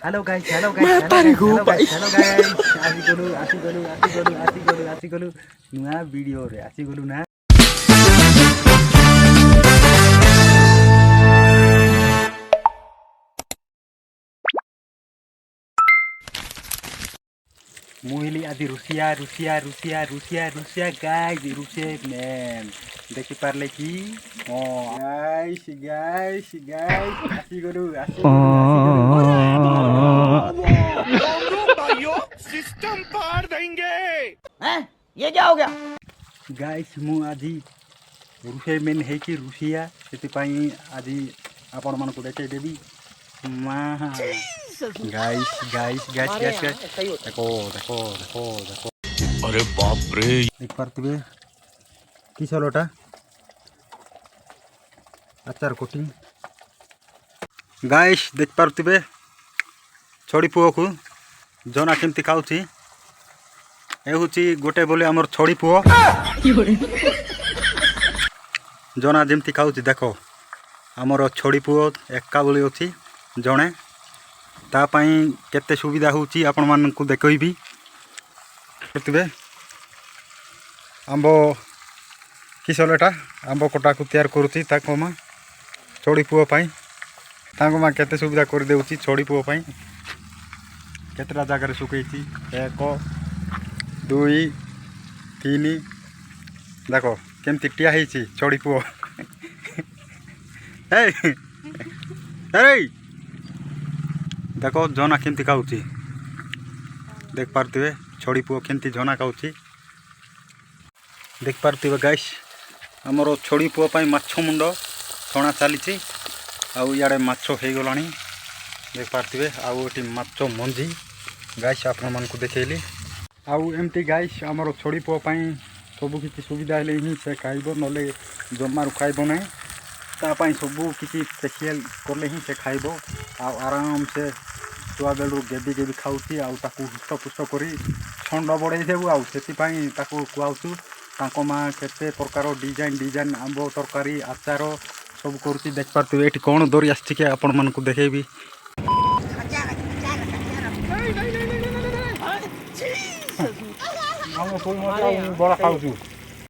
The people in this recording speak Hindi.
hello guys hello guys hello guys आसी गलु नुआ वीडियो रे आसी गलु ना मुहिली आदि रुसिया गाइस रुसिया मैन देखि पारले की ओ गाइस आसी गलु भाइयों सिस्टम पार देंगे हैं ये क्या हो गया गाइस मु आदि रुसिया मैन है कि रुसिया सेति पई आदि आपण मन को देखे देबी मा गाइस देखो अरे बाप रे देख पारतिबे कि सलोटा आचार कोटिंग गाइस देख पारतिबे छोड़ी पुओ को जना केमती खाउची ए होची गोटे बोले हमर छोड़ी पुओ जना जेमती खाउची देखो हमर छोड़ी पुओ एका बोली अछि जणे ता पई केते सुविधा होची आपण मान को देखइबी करतिबे आंबो किसलेटा आंबो कोटा को तैयार करूची ताको मा छोड़ी पुओ पई ताको मा केते सुविधा कर देउची छोड़ी पुओ पई केतरा जागा रे सुकैची 1 2 3 देखो केमती टिया हेची छोड़ी पुओ ए ए देखो जना केमती खाउची देख पारतिबे छोड़ी पुओ केमती जना खाउची देख पारतिबे गाइस हमरो छोड़ी पुओ पई माछो मुंडो छणा चालीची आउ याडे माछो हे गलानी देख पारतिबे आउ एटी माछो मंजी गाइस आपण मन को देखेली आउ एमती गाइस हमरो छोड़ी पुओ पई सबु किछि सुविधा हेले ही से खाइबो नले जमारु खाइबो नै ता पई सबु किछि स्पेशल करले ही से खाइबो आ आराम से छुआ बेलू गेबी खाऊची आउ ताकू हुष्टपुष्ट करी छंड बड़े देबू आउ सेति पई ताकू कुआउचू ताको मा केते प्रकार डिजाइन आंबो तरकारी आचार सब करूची देख पारतु एठी कोन दरी आछि के आपण मन को देखेबी हम फुल मजा बड़ा खाऊचू